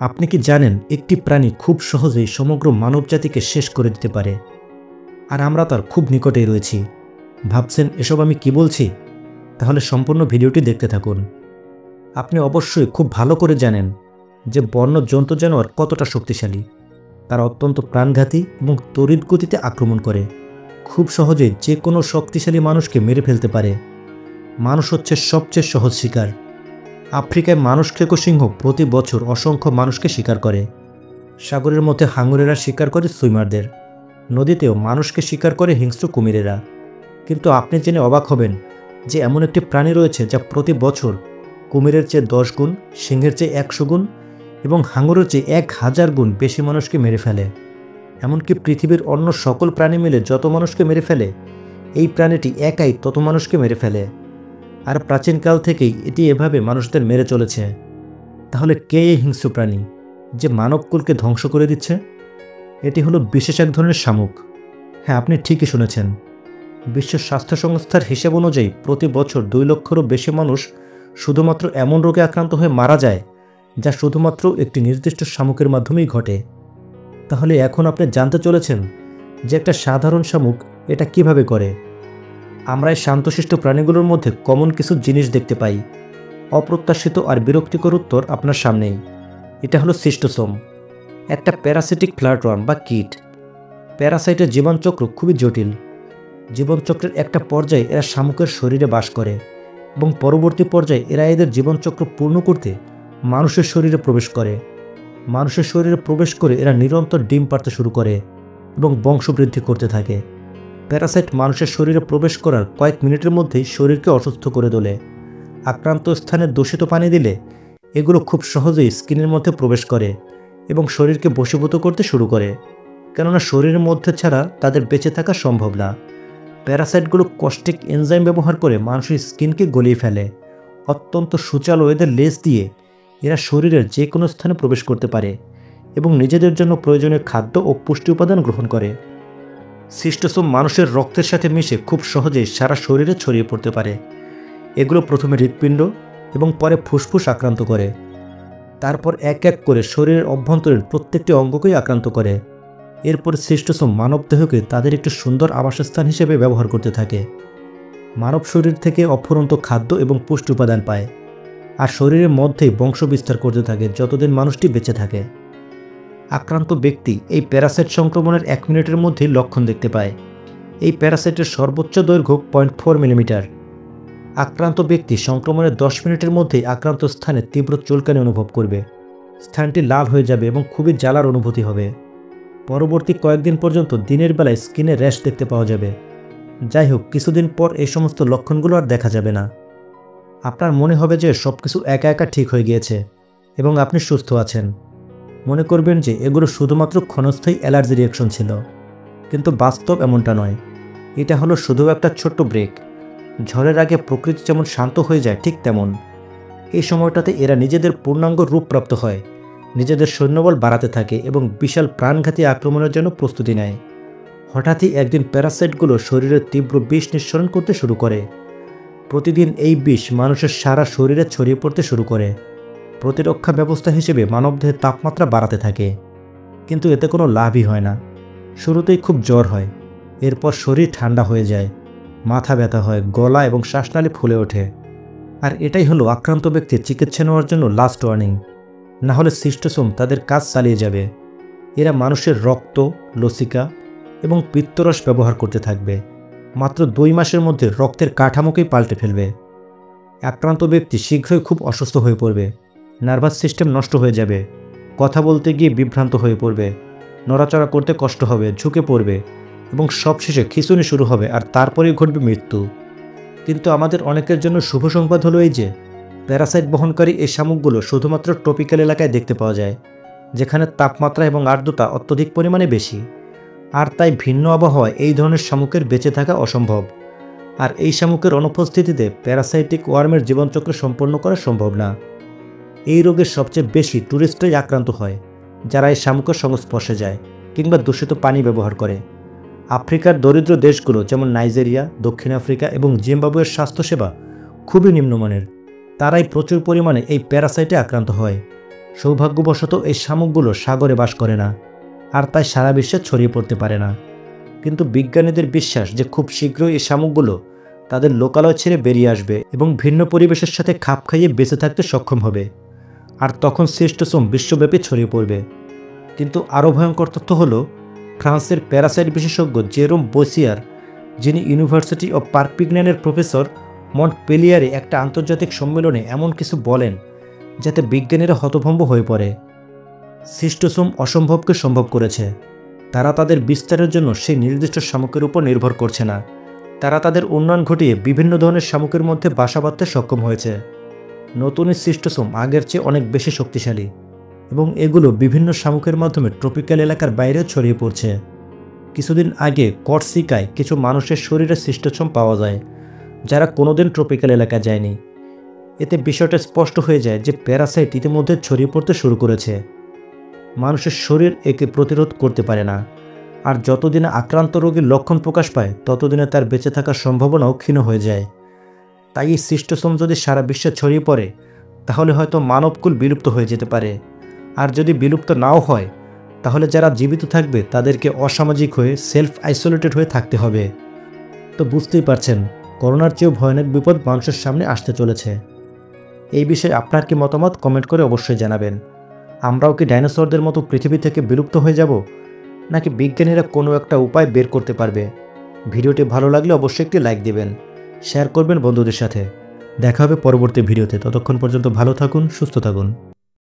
আপনি কি জানেন একটি প্রাণী খুব সহজেই সমগ্র মানবজাতিকে শেষ করে দিতে পারে, আর আমরা তার খুব নিকটেই রয়েছি। ভাবছেন এসব আমি কি বলছি? তাহলে সম্পূর্ণ ভিডিওটি দেখতে থাকুন। আপনি অবশ্যই খুব ভালো করে জানেন যে বন্য জন্তু জানোয়ার কতটা শক্তিশালী। তারা অত্যন্ত প্রাণঘাতী এবং তড়িৎ গতিতে আক্রমণ করে, খুব সহজেই যে কোনো শক্তিশালী মানুষকে মেরে ফেলতে পারে। মানুষ হচ্ছে সবচেয়ে সহজ শিকার। আফ্রিকায় মানুষ খেকো সিংহ প্রতি বছর অসংখ্য মানুষকে শিকার করে। সাগরের মধ্যে হাঙরেরা শিকার করে সুইমারদের। নদীতেও মানুষকে শিকার করে হিংস্র কুমিরেরা। কিন্তু আপনি জেনে অবাক হবেন যে এমন একটি প্রাণী রয়েছে যা প্রতি বছর কুমিরের চেয়ে 10 গুণ, সিংহের চেয়ে 100 গুণ এবং হাঙরের চেয়ে 1000 গুণ বেশি মানুষকে মেরে ফেলে। এমনকি পৃথিবীর অন্য সকল প্রাণী মিলে যত মানুষকে মেরে ফেলে, এই প্রাণীটি একাই তত মানুষকে মেরে ফেলে। আর প্রাচীনকাল থেকেই এটি এভাবে মানুষদের মেরে চলেছে। তাহলে কে এই হিংস্র প্রাণী যে মানবকুলকে ধ্বংস করে দিচ্ছে? এটি হলো বিশেষ এক ধরনের শামুক। হ্যাঁ, আপনি ঠিকই শুনেছেন। বিশ্ব স্বাস্থ্য সংস্থার হিসেব অনুযায়ী প্রতি বছর 2 লক্ষেরও বেশি মানুষ শুধুমাত্র এমন রোগে আক্রান্ত হয়ে মারা যায়, যা শুধুমাত্র একটি নির্দিষ্ট শামুকের মাধ্যমেই ঘটে। তাহলে এখন আপনি জানতে চলেছেন যে একটা সাধারণ শামুক এটা কিভাবে করে। আমরা এই শান্তশিষ্ট প্রাণীগুলোর মধ্যে কমন কিছু জিনিস দেখতে পাই। অপ্রত্যাশিত আর বিরক্তিকর উত্তর আপনার সামনেই। এটা হলো সিস্টোসোম, একটা প্যারাসিটিক ফ্ল্যাটওয়ার্ম বা কীট। প্যারাসাইটের জীবনচক্র খুবই জটিল। জীবনচক্রের একটা পর্যায়ে এরা শামুকের শরীরে বাস করে এবং পরবর্তী পর্যায়ে এরা এদের জীবনচক্র পূর্ণ করতে মানুষের শরীরে প্রবেশ করে। মানুষের শরীরে প্রবেশ করে এরা নিরন্তর ডিম পাড়তে শুরু করে এবং বংশবৃদ্ধি করতে থাকে। প্যারাসাইট মানুষের শরীরে প্রবেশ করার কয়েক মিনিটের মধ্যেই শরীরকে অসুস্থ করে তোলে। আক্রান্ত স্থানে দূষিত পানি দিলে এগুলো খুব সহজেই স্কিনের মধ্যে প্রবেশ করে এবং শরীরকে বশীভূত করতে শুরু করে, কেননা শরীরের মধ্যে ছাড়া তাদের বেঁচে থাকা সম্ভব না। প্যারাসাইটগুলো কস্টিক এনজাইম ব্যবহার করে মানুষের স্কিনকে গলিয়ে ফেলে। অত্যন্ত সুচালো এদের লেজ দিয়ে এরা শরীরের যে কোনো স্থানে প্রবেশ করতে পারে এবং নিজেদের জন্য প্রয়োজনীয় খাদ্য ও পুষ্টি উপাদান গ্রহণ করে। সিস্টোসোম মানুষের রক্তের সাথে মিশে খুব সহজেই সারা শরীরে ছড়িয়ে পড়তে পারে। এগুলো প্রথমে হৃৎপিণ্ড এবং পরে ফুসফুস আক্রান্ত করে। তারপর এক এক করে শরীরের অভ্যন্তরের প্রত্যেকটি অঙ্গকেই আক্রান্ত করে। এরপর সিস্টোসোম মানবদেহকে তাদের একটি সুন্দর আবাসস্থান হিসেবে ব্যবহার করতে থাকে। মানব শরীর থেকে অফুরন্ত খাদ্য এবং পুষ্টি উপাদান পায়, আর শরীরের মধ্যেই বংশ বিস্তার করতে থাকে যতদিন মানুষটি বেঁচে থাকে। আক্রান্ত ব্যক্তি এই প্যারাসাইট সংক্রমণের 1 মিনিটের মধ্যেই লক্ষণ দেখতে পায়। এই প্যারাসাইটের সর্বোচ্চ দৈর্ঘ্য 0.4 মিলিমিটার। আক্রান্ত ব্যক্তি সংক্রমণের 10 মিনিটের মধ্যেই আক্রান্ত স্থানে তীব্র চুলকানি অনুভব করবে। স্থানটি লাল হয়ে যাবে এবং খুবই জ্বালার অনুভূতি হবে। পরবর্তী কয়েকদিন পর্যন্ত দিনের বেলায় স্কিনে র্যাশ দেখতে পাওয়া যাবে। যাই হোক, কিছুদিন পর এই সমস্ত লক্ষণগুলো আর দেখা যাবে না। আপনার মনে হবে যে সবকিছু একা একা ঠিক হয়ে গিয়েছে এবং আপনি সুস্থ আছেন। মনে করবেন যে এগুলো শুধুমাত্র ক্ষণস্থায়ী অ্যালার্জি রিয়াকশন ছিল, কিন্তু বাস্তব এমনটা নয়। এটা হলো শুধু একটা ছোট্ট ব্রেক। ঝড়ের আগে প্রকৃতি যেমন শান্ত হয়ে যায়, ঠিক তেমন এই সময়টাতে এরা নিজেদের পূর্ণাঙ্গ রূপ প্রাপ্ত হয়, নিজেদের সৈন্যবল বাড়াতে থাকে এবং বিশাল প্রাণঘাতী আক্রমণের জন্য প্রস্তুতি নেয়। হঠাৎই একদিন প্যারাসাইটগুলো শরীরের তীব্র বিষ নিঃসরণ করতে শুরু করে। প্রতিদিন এই বিষ মানুষের সারা শরীরে ছড়িয়ে পড়তে শুরু করে। প্রতিরক্ষা ব্যবস্থা হিসেবে মানবদেহের তাপমাত্রা বাড়াতে থাকে, কিন্তু এতে কোনো লাভই হয় না। শুরুতেই খুব জ্বর হয়, এরপর শরীর ঠান্ডা হয়ে যায়, মাথা ব্যথা হয়, গলা এবং শ্বাসনালী ফুলে ওঠে। আর এটাই হলো আক্রান্ত ব্যক্তির চিকিৎসা নেওয়ার জন্য লাস্ট ওয়ার্নিং। না হলে সিস্টোসোম তাদের কাজ চালিয়ে যাবে। এরা মানুষের রক্ত, লসিকা এবং পিত্তরস ব্যবহার করতে থাকবে। মাত্র 2 মাসের মধ্যে রক্তের কাঠামোকেই পাল্টে ফেলবে। আক্রান্ত ব্যক্তি শীঘ্রই খুব অসুস্থ হয়ে পড়বে। নার্ভাস সিস্টেম নষ্ট হয়ে যাবে, কথা বলতে গিয়ে বিভ্রান্ত হয়ে পড়বে, নড়াচড়া করতে কষ্ট হবে, ঝুঁকে পড়বে এবং সবশেষে খিঁচুনি শুরু হবে, আর তারপরেই ঘটবে মৃত্যু। কিন্তু আমাদের অনেকের জন্য শুভ সংবাদ হলো এই যে প্যারাসাইট বহনকারী এই শামুকগুলো শুধুমাত্র ট্রপিক্যাল এলাকায় দেখতে পাওয়া যায়, যেখানে তাপমাত্রা এবং আর্দ্রতা অত্যধিক পরিমাণে বেশি। আর তাই ভিন্ন আবহাওয়ায় এই ধরনের শামুকের বেঁচে থাকা অসম্ভব। আর এই শামুকের অনুপস্থিতিতে প্যারাসাইটিক ওয়ার্মের জীবনচক্র সম্পন্ন করা সম্ভব না। এই রোগের সবচেয়ে বেশি ট্যুরিস্টরাই আক্রান্ত হয়, যারা এই শামুকের সংস্পর্শে যায় কিংবা দূষিত পানি ব্যবহার করে। আফ্রিকার দরিদ্র দেশগুলো যেমন নাইজেরিয়া, দক্ষিণ আফ্রিকা এবং জিম্বাবুয়ের স্বাস্থ্যসেবা খুবই নিম্নমানের। তারাই প্রচুর পরিমাণে এই প্যারাসাইটে আক্রান্ত হয়। সৌভাগ্যবশত এই শামুকগুলো সাগরে বাস করে না, আর তাই সারা বিশ্বে ছড়িয়ে পড়তে পারে না। কিন্তু বিজ্ঞানীদের বিশ্বাস যে খুব শীঘ্রই এই শামুকগুলো তাদের লোকালয় ছেড়ে বেরিয়ে আসবে এবং ভিন্ন পরিবেশের সাথে খাপ খাইয়ে বেঁচে থাকতে সক্ষম হবে, আর তখন সিস্টোসোম বিশ্বব্যাপী ছড়িয়ে পড়বে। কিন্তু আরও ভয়ঙ্কর তথ্য হলো, ফ্রান্সের প্যারাসাইট বিশেষজ্ঞ জেরোম বসিয়ার, যিনি ইউনিভার্সিটি অব পারপিগন্যানের প্রফেসর, মন্টপেলিয়ারে একটা আন্তর্জাতিক সম্মেলনে এমন কিছু বলেন যাতে বিজ্ঞানীরা হতভম্ব হয়ে পড়ে। সিস্টোসোম অসম্ভবকে সম্ভব করেছে। তারা তাদের বিস্তারের জন্য সেই নির্দিষ্ট শামুকের উপর নির্ভর করছে না, তারা তাদের উন্নয়ন ঘটিয়ে বিভিন্ন ধরনের শামুকের মধ্যে বাসা বাঁধতে সক্ষম হয়েছে। নতুন এই সিস্টোসোম আগের চেয়ে অনেক বেশি শক্তিশালী এবং এগুলো বিভিন্ন শামুকের মাধ্যমে ট্রপিক্যাল এলাকার বাইরেও ছড়িয়ে পড়ছে। কিছুদিন আগে কর্সিকায় কিছু মানুষের শরীরে সিস্টোসোম পাওয়া যায় যারা কোনোদিন ট্রপিক্যাল এলাকায় যায়নি। এতে বিষয়টা স্পষ্ট হয়ে যায় যে প্যারাসাইট ইতিমধ্যে ছড়িয়ে পড়তে শুরু করেছে। মানুষের শরীর একে প্রতিরোধ করতে পারে না, আর যতদিনে আক্রান্ত রোগীর লক্ষণ প্রকাশ পায় ততদিনে তার বেঁচে থাকার সম্ভাবনাও ক্ষীণ হয়ে যায়। তাই এই সিস্টোসোম যদি সারা বিশ্বে ছড়িয়ে পড়ে তাহলে হয়তো মানবকুল বিলুপ্ত হয়ে যেতে পারে, আর যদি বিলুপ্ত নাও হয় তাহলে যারা জীবিত থাকবে তাদেরকে অসামাজিক হয়ে সেলফ আইসোলেটেড হয়ে থাকতে হবে। তো বুঝতেই পারছেন, করোনার চেয়েও ভয়ানক বিপদ মানুষের সামনে আসতে চলেছে। এই বিষয়ে আপনার কি মতামত কমেন্ট করে অবশ্যই জানাবেন। আমরাও কি ডাইনোসরদের মতো পৃথিবী থেকে বিলুপ্ত হয়ে যাব, নাকি বিজ্ঞানীরা কোনো একটা উপায় বের করতে পারবে? ভিডিওটি ভালো লাগলে অবশ্যই একটি লাইক দিবেন, শেয়ার করবেন বন্ধুদের সাথে। দেখা হবে পরবর্তী ভিডিওতে। ততক্ষণ পর্যন্ত ভালো থাকুন, সুস্থ থাকুন।